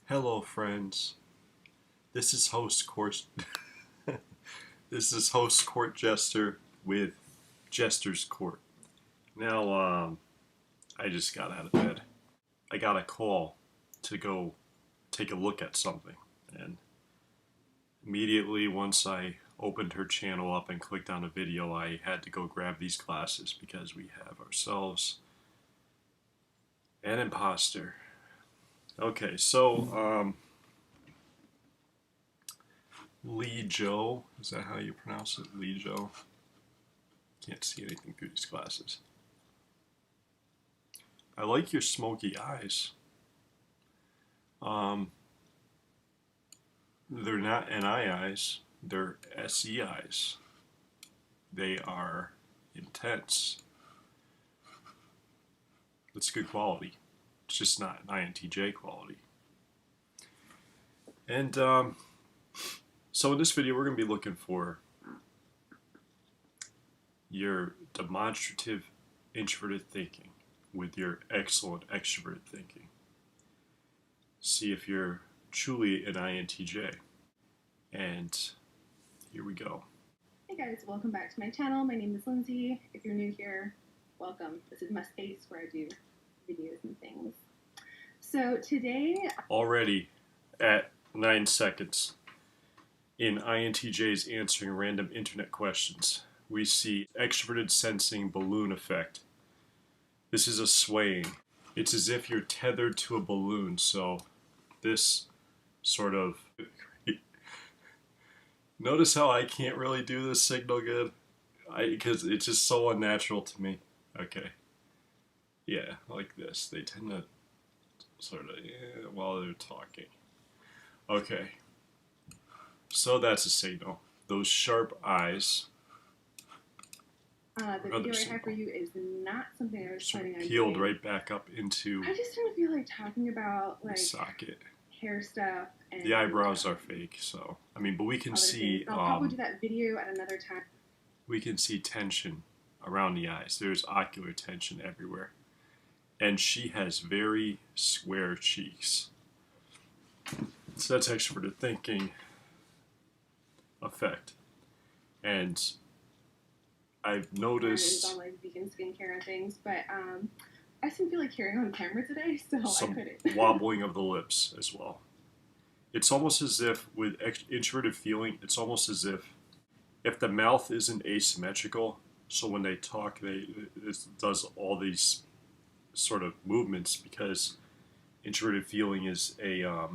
Hello, friends. This is host court. This is host court jester with jester's court. Now, I just got out of bed. I got a call to go take a look at something, and immediately once I opened her channel up and clicked on a video, I had to go grab these glasses because we have ourselves an imposter. Okay, so Lijo, is that how you pronounce it? Lijo. Can't see anything through these glasses. I like your smoky eyes. They're not NI eyes, they're SE eyes. They are intense. It's good quality. It's just not an INTJ quality. And so in this video, we're going to be looking for your demonstrative introverted thinking with your excellent extroverted thinking. See if you're truly an INTJ. And here we go. Hey guys, welcome back to my channel. My name is Lindsay. If you're new here, welcome. This is my space where I do videos and things. So today... Already at 9 seconds in INTJ's answering random internet questions, we see extroverted sensing balloon effect. This is a swaying. It's as if you're tethered to a balloon, so this sort of... Notice how I can't really do this signal good? Because it's just so unnatural to me. Okay. Yeah, like this. They tend to sort of, while they're talking. Okay. So that's a signal. Those sharp eyes. The video I have for you is not something I was planning on peeled doing. right back up into I just don't feel like talking about like socket. hair stuff. And the eyebrows are fake, so I mean, but we can see. I'll probably do that video at another time. We can see tension around the eyes. There's ocular tension everywhere, and she has very square cheeks. So that's extroverted thinking effect, and I've noticed on like vegan skincare and things, but I just didn't feel like carrying on camera today, so I couldn't. Wobbling of the lips as well. It's almost as if, with introverted feeling, it's almost as if the mouth isn't asymmetrical, so when they talk, it does all these sort of movements because introverted feeling is a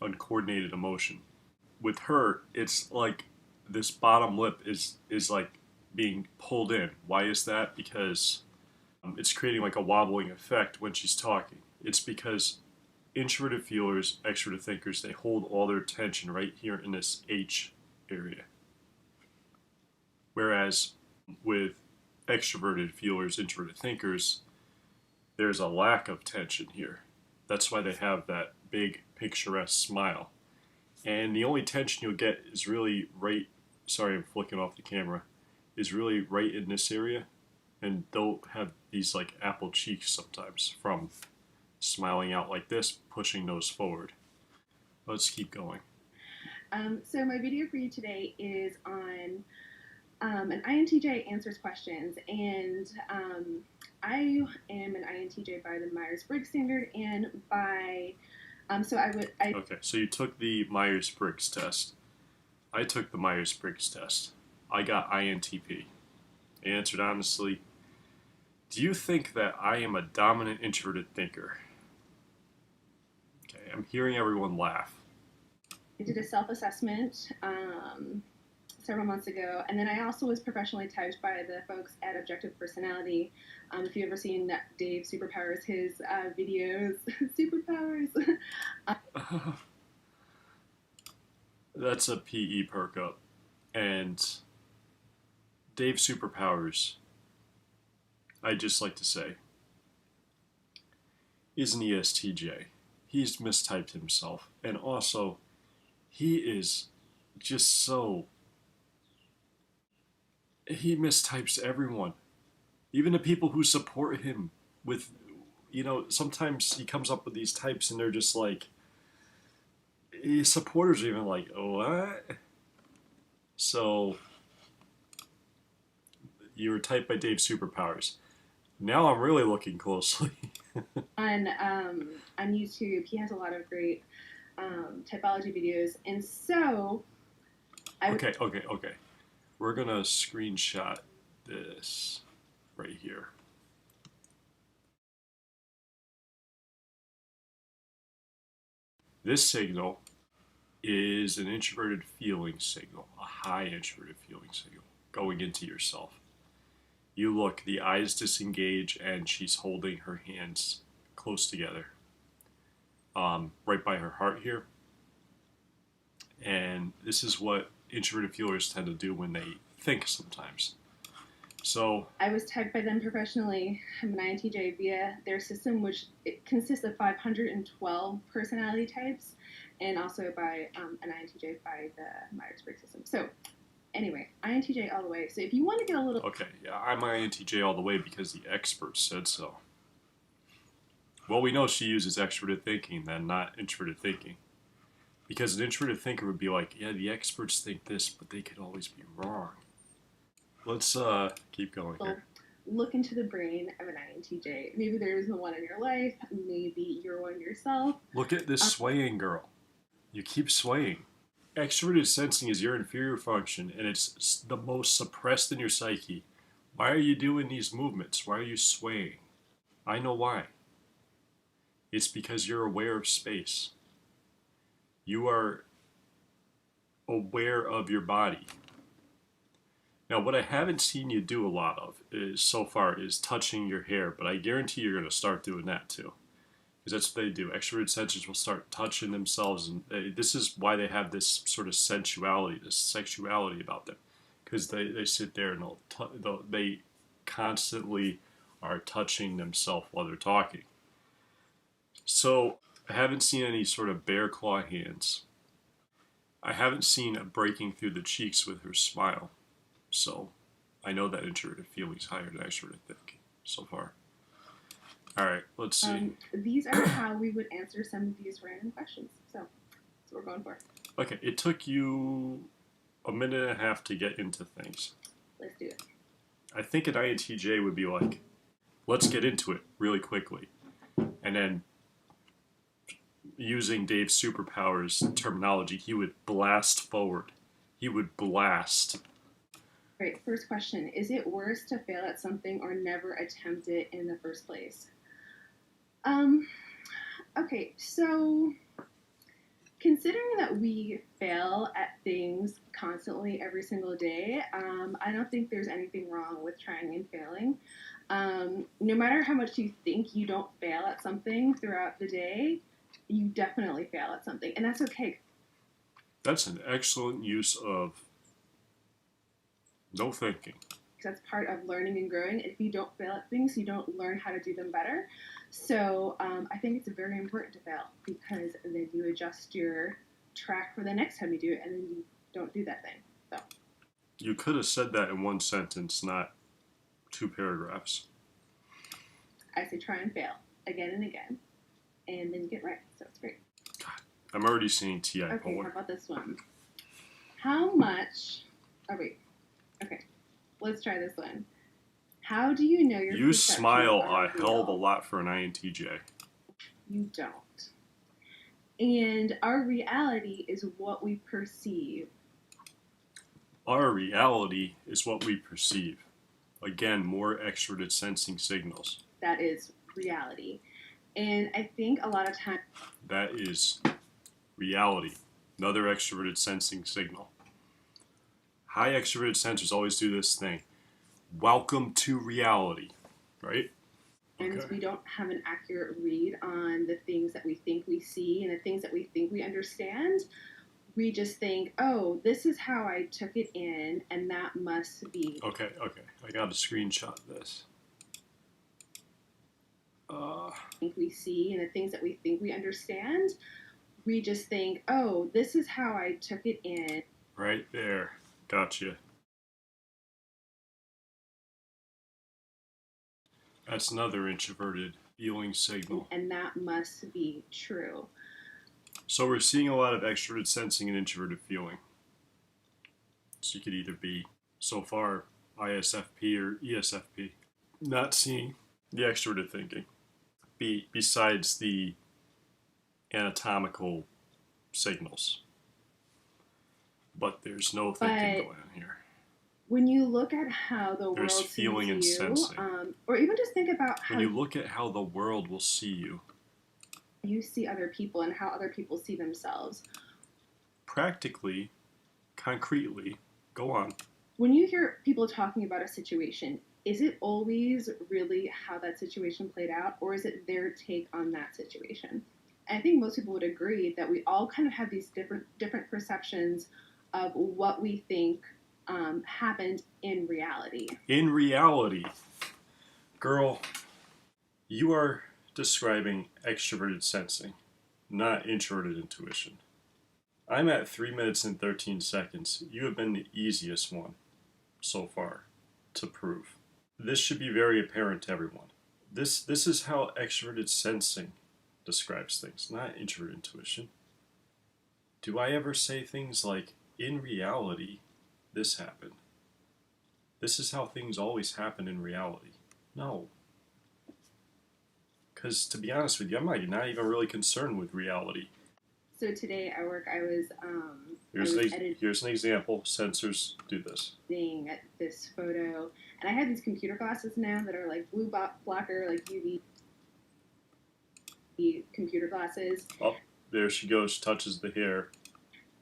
uncoordinated emotion. With her, it's like this bottom lip is like being pulled in. Why is that? Because it's creating like a wobbling effect when she's talking. It's because introverted feelers, extroverted thinkers, they hold all their tension right here in this H area. Whereas with extroverted feelers, introverted thinkers, there's a lack of tension here. That's why they have that big picturesque smile. And the only tension you'll get is really right, sorry I'm flicking off the camera, is really right in this area. And they'll have these like apple cheeks sometimes from smiling out like this, pushing those forward. Let's keep going. So my video for you today is on an INTJ answers questions, and I am an INTJ by the Myers-Briggs standard, and by Okay, so you took the Myers-Briggs test. I took the Myers-Briggs test. I got INTP. I answered honestly. Do you think that I am a dominant introverted thinker? Okay, I'm hearing everyone laugh. I did a self-assessment several months ago, and then I also was professionally typed by the folks at Objective Personality. If you've ever seen that Dave Superpowers, his videos, Superpowers. That's a PE perk up. And Dave Superpowers, I'd just like to say, is an ESTJ. He's mistyped himself. And also, he is just so... He mistypes everyone. Even the people who support him with, you know, sometimes he comes up with these types and they're just like, supporters are even like, what? So you were typed by Dave Superpowers. Now I'm really looking closely. On YouTube. He has a lot of great typology videos, and so Okay. We're gonna screenshot this right here. This signal is an introverted feeling signal, a high introverted feeling signal going into yourself. You look, the eyes disengage, and she's holding her hands close together, right by her heart here. And this is what introverted feelers tend to do when they think sometimes. So I was tagged by them professionally. I'm an INTJ via their system, which it consists of 512 personality types, and also by an INTJ by the Myers-Briggs system. So anyway, INTJ all the way. So if you want to get a little... Okay, yeah, I'm INTJ all the way because the experts said so. Well, we know she uses extroverted thinking then, not introverted thinking. Because an introverted thinker would be like, yeah, the experts think this, but they could always be wrong. Let's keep going here. Look into the brain of an INTJ. Maybe there's one in your life. Maybe you're one yourself. Look at this swaying girl. You keep swaying. Extroverted sensing is your inferior function, and it's the most suppressed in your psyche. Why are you doing these movements? Why are you swaying? I know why. It's because you're aware of space. You are aware of your body. Now, what I haven't seen you do a lot of is so far is touching your hair, but I guarantee you're going to start doing that too. Because that's what they do. Extroverted sensors will start touching themselves, and this is why they have this sort of sensuality, this sexuality about them. Because they sit there and they constantly are touching themselves while they're talking. So I haven't seen any sort of bear claw hands. I haven't seen a breaking through the cheeks with her smile. So I know that introverted feeling is higher than extroverted thinking so far. All right, let's see. These are how we would answer some of these random questions. So that's what we're going for. Okay, it took you a minute and a half to get into things. Let's do it. I think an INTJ would be like, let's get into it really quickly. And then using Dave's superpowers terminology, he would blast forward. He would blast. All right, first question. Is it worse to fail at something or never attempt it in the first place? Okay, so considering that we fail at things constantly every single day, I don't think there's anything wrong with trying and failing. No matter how much you think you don't fail at something throughout the day, you definitely fail at something, and that's okay. That's an excellent use of no thinking. That's part of learning and growing. If you don't fail at things, you don't learn how to do them better. So I think it's very important to fail because then you adjust your track for the next time you do it, and then you don't do that thing. So you could have said that in one sentence, not 2 paragraphs. I say try and fail again and again, and then you get right. So it's great. God, I'm already seeing TI Okay, Polar. how about this one? How much? Oh wait. Okay, let's try this one. How do you know your You perceptions smile are a hell of a real? lot for an INTJ. You don't. And our reality is what we perceive. Our reality is what we perceive. Again, more extroverted sensing signals. That is reality. And I think a lot of times That is reality. Another extroverted sensing signal. High extroverted sensors always do this thing. Welcome to reality, right? okay. We don't have an accurate read on the things that we think we see and the things that we think we understand. We just think, oh, this is how I took it in, and that must be. Okay. I got to screenshot this. Think we see and the things that we think we understand. We just think, oh, this is how I took it in. Right there. Gotcha. That's another introverted feeling signal. And that must be true. So we're seeing a lot of extroverted sensing and introverted feeling. So you could either be, so far, ISFP or ESFP. Not seeing the extroverted thinking. Besides the anatomical signals. But there's no thinking going on here. When you look at how the There's world feeling sees and you, sensing. or even just think about how when you look at how the world will see you, you see other people and how other people see themselves. Practically, concretely, go on. When you hear people talking about a situation, is it always really how that situation played out, or is it their take on that situation? And I think most people would agree that we all kind of have these different perceptions of what we think happened in reality. In reality, girl, you are describing extroverted sensing, not introverted intuition. I'm at 3 minutes and 13 seconds. You have been the easiest one so far to prove. This should be very apparent to everyone. This is how extroverted sensing describes things, not introverted intuition. Do I ever say things like, in reality, this happened? This is how things always happen in reality. No. Because to be honest with you, I'm not even really concerned with reality. So today at work, I was here's an example. Sensors do this. Editing this photo, and I have these computer glasses now that are like blue blocker, like UV computer glasses. Oh, there she goes. She touches the hair.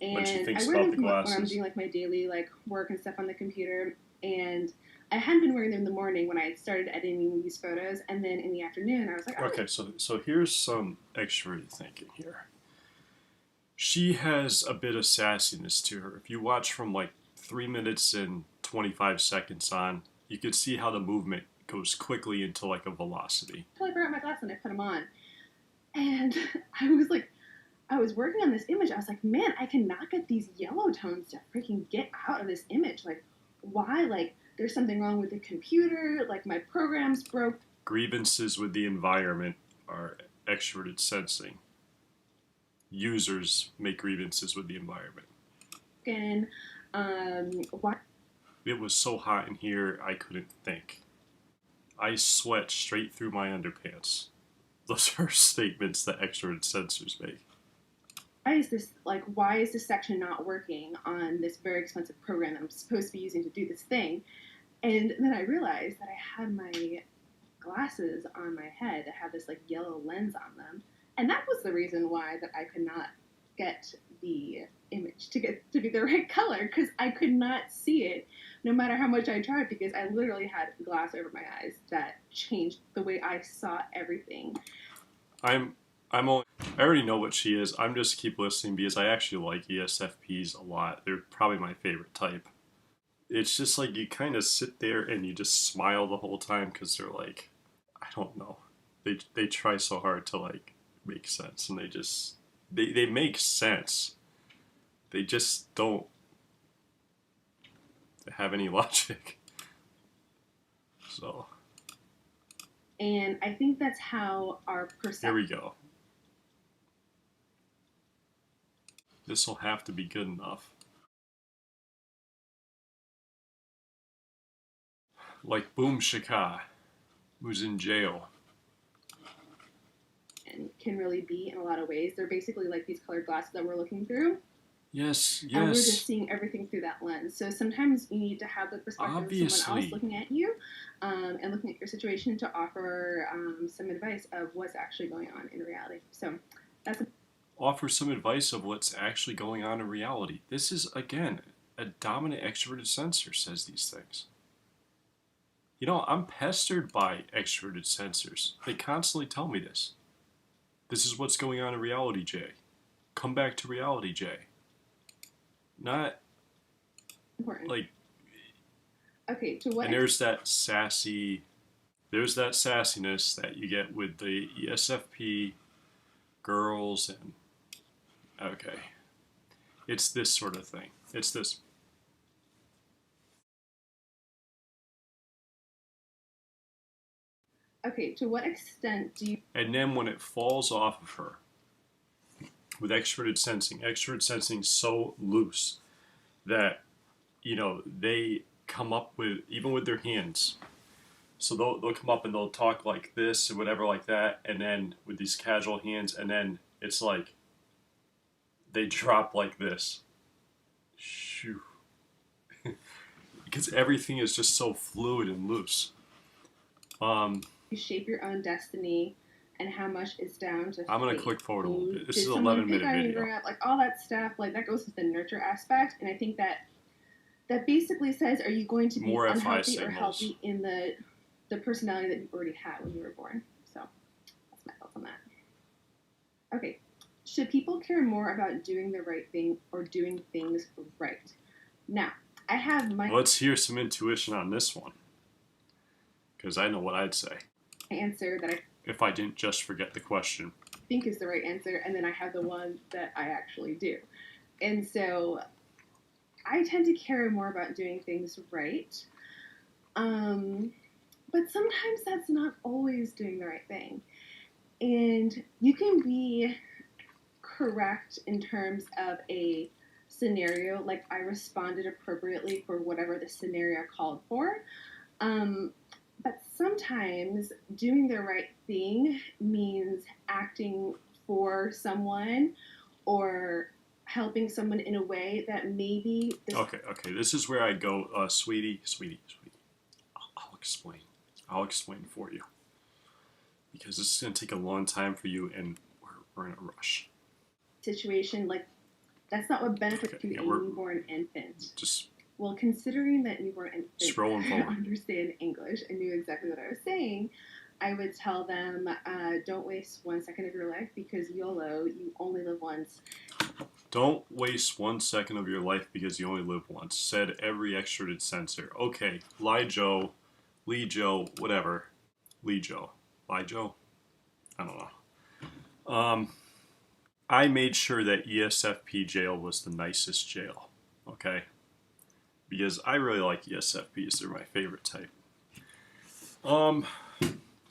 And when she thinks I wear about them the glasses. when I'm doing like my daily like work and stuff on the computer, and I hadn't been wearing them in the morning when I started editing these photos, and then in the afternoon I was like, oh. Okay, so here's some extroverted thinking here. She has a bit of sassiness to her. If you watch from like 3 minutes and 25 seconds on, you could see how the movement goes quickly into like a velocity. I forgot my glasses and I put them on, and I was working on this image. I was like, man, I cannot get these yellow tones to freaking get out of this image. Like, why? Like, there's something wrong with the computer. Like, my program's broke. Grievances with the environment are extroverted sensing. Users make grievances with the environment. And why? It was so hot in here, I couldn't think. I sweat straight through my underpants. Those are statements that extroverted sensors make. Why is this section not working on this very expensive program that I'm supposed to be using to do this thing? And then I realized that I had my glasses on my head that had this like yellow lens on them, and that was the reason why that I could not get the image to be the right color, because I could not see it no matter how much I tried, because I literally had glass over my eyes that changed the way I saw everything. I already know what she is. I'm just keep listening because I actually like ESFPs a lot. They're probably my favorite type. It's just like you kind of sit there and you just smile the whole time because they're like, I don't know. They try so hard to like make sense, and they make sense. They just don't have any logic. So. And I think that's how our perception. Here we go. This will have to be good enough. Like Boom Shaka, who's in jail. And can really be in a lot of ways. They're basically like these colored glasses that we're looking through. Yes. And we're just seeing everything through that lens. So sometimes you need to have the perspective of someone else looking at you and looking at your situation to offer some advice of what's actually going on in reality. So that's offer some advice of what's actually going on in reality. This is, again, a dominant extroverted sensor says these things. You know, I'm pestered by extroverted sensors. They constantly tell me this. This is what's going on in reality, Jay. Come back to reality, Jay. Not important. Like, okay, to what? And there's that sassiness that you get with the ESFP girls, and okay, it's this sort of thing. It's this. Okay, to what extent do you? And then when it falls off of her, with extroverted sensing is so loose that, they come up with, even with their hands. So they'll come up and they'll talk like this or whatever like that, and then with these casual hands, and then it's like they drop like this. Shoo. Because everything is just so fluid and loose. You shape your own destiny, and how much is down to I'm going to fate. click forward a little bit. This Did is an someone 11-minute pick on you video. growing up? Like all that stuff, like that goes with the nurture aspect, and I think that basically says, are you going to be More FI unhealthy or signals. healthy in the personality that you already had when you were born? So that's my thoughts on that. Okay, should people care more about doing the right thing or doing things right? Now, I have my Let's hear some intuition on this one, because I know what I'd say answer that I if I didn't just forget the question. think is the right answer, and then I have the one that I actually do. And so I tend to care more about doing things right. But sometimes that's not always doing the right thing. And you can be correct in terms of a scenario, like I responded appropriately for whatever the scenario called for. But sometimes doing the right thing means acting for someone or helping someone in a way that maybe Okay. This is where I go, sweetie. I'll explain for you, because this is going to take a long time for you, and we're in a rush. Situation, like that's not what benefits Okay, to a newborn infant. Just Well, considering that newborn infants scrolling forward. understand English and knew exactly what I was saying, I would tell them, don't waste 1 second of your life, because YOLO, you only live once. Don't waste 1 second of your life because you only live once, said every extroverted sensor. Okay, Lijo, whatever. Lijo. I don't know. I made sure that ESFP jail was the nicest jail, okay? Because I really like ESFPs. They're my favorite type.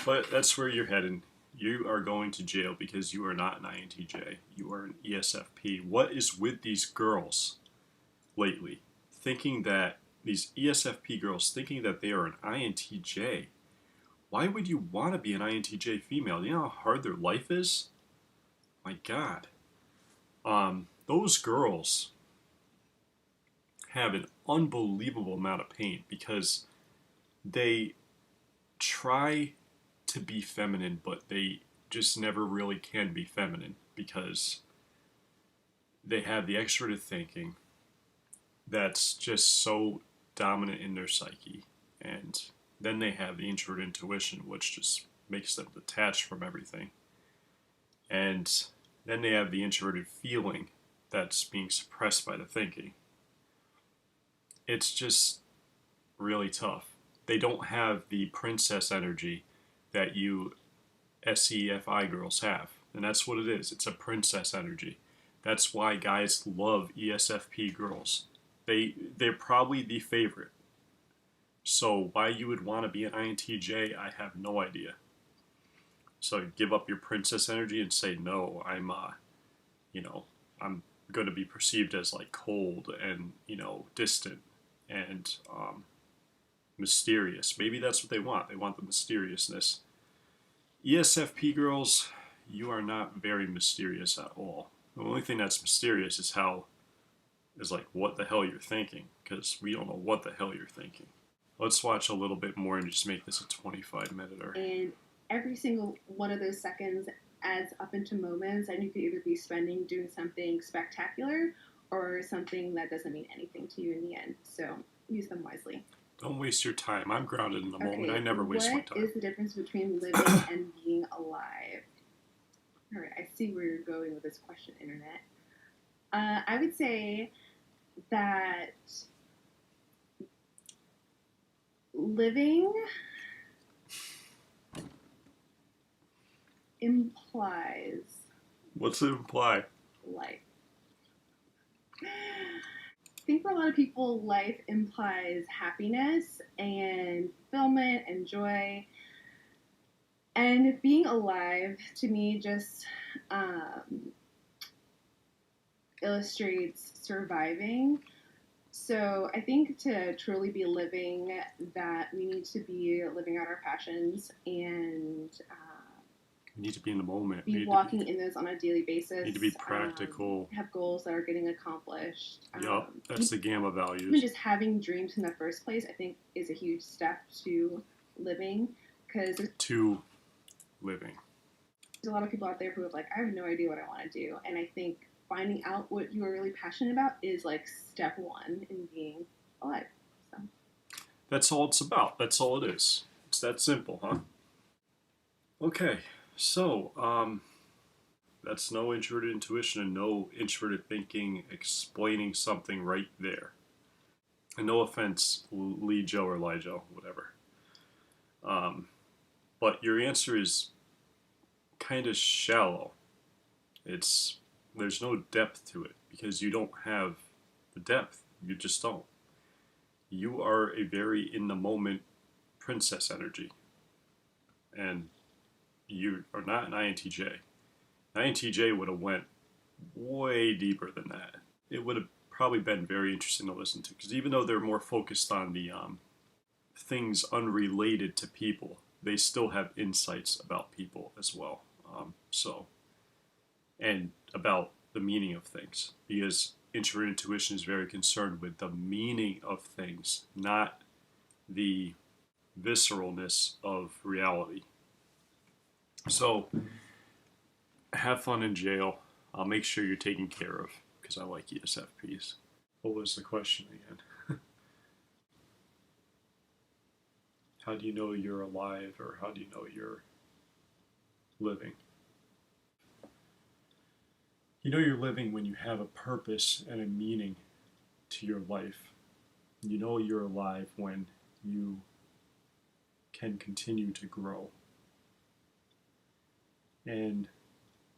But that's where you're heading. You are going to jail because you are not an INTJ. You are an ESFP. What is with these girls lately? Thinking that, these ESFP girls thinking that they are an INTJ. Why would you want to be an INTJ female? Do you know how hard their life is? My God. Those girls have an unbelievable amount of pain because they try to be feminine, but they just never really can be feminine because they have the extroverted thinking that's just so dominant in their psyche, and then they have the introvert intuition, which just makes them detached from everything, and then they have the introverted feeling that's being suppressed by the thinking. It's just really tough. They don't have the princess energy that you SEFI girls have. And that's what it is. It's a princess energy. That's why guys love ESFP girls. They're probably the favorite. So why you would want to be an INTJ, I have no idea. So give up your princess energy and say, no, I'm going to be perceived as like cold and, distant and mysterious. Maybe that's what they want. They want the mysteriousness. ESFP girls, you are not very mysterious at all. The only thing that's mysterious is what the hell you're thinking, because we don't know what the hell you're thinking. Let's watch a little bit more and just make this a 25-minute. And every single one of those seconds adds up into moments, and you could either be spending doing something spectacular or something that doesn't mean anything to you in the end. So use them wisely. Don't waste your time. I'm grounded in the moment. I never waste my time. What is the difference between living and being alive? All right, I see where you're going with this question, Internet. I would say that living implies... What's it imply? Life. I think for a lot of people, life implies happiness and fulfillment and joy. And being alive, to me, just illustrates surviving. So I think to truly be living, that we need to be living out our passions and We need to be in the moment. be walking in those on a daily basis. Need to be practical. Have goals that are getting accomplished. Yup, that's the gamma values. Even just having dreams in the first place, I think, is a huge step to living. Because to living. There's a lot of people out there who are like, I have no idea what I want to do, and I think finding out what you are really passionate about is like step one in being alive. So that's all it's about. That's all it is. It's that simple, huh? Okay, so that's no introverted intuition and no introverted thinking explaining something right there. And no offense, Lijo or Lijo, whatever. But your answer is kind of shallow. There's no depth to it because you don't have the depth. You just don't. You are a very in the moment princess energy, and you are not an INTJ. An INTJ would have went way deeper than that. It would have probably been very interesting to listen to because even though they're more focused on the things unrelated to people, they still have insights about people as well. And about the meaning of things, because introverted intuition is very concerned with the meaning of things, not the visceralness of reality. So have fun in jail. I'll make sure you're taken care of because I like ESFPs. What was the question again? How do you know you're alive, or how do you know you're living? You know you're living when you have a purpose and a meaning to your life. You know you're alive when you can continue to grow. And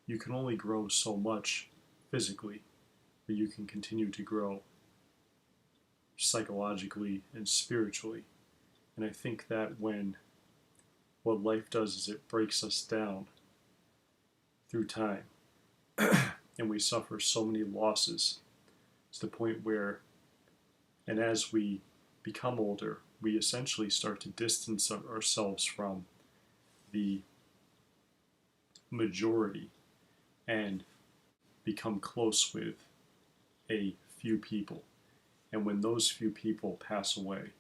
you can only grow so much physically, but you can continue to grow psychologically and spiritually. And I think that when what life does is it breaks us down through time. And we suffer so many losses to the point where, and as we become older, we essentially start to distance ourselves from the majority and become close with a few people. And when those few people pass away,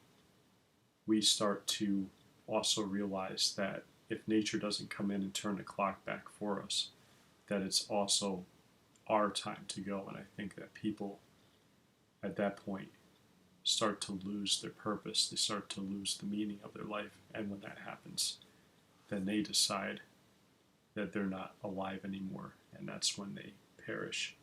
we start to also realize that if nature doesn't come in and turn the clock back for us, that it's also our time to go. And I think that people at that point start to lose their purpose. They start to lose the meaning of their life. And when that happens, then they decide that they're not alive anymore. And that's when they perish.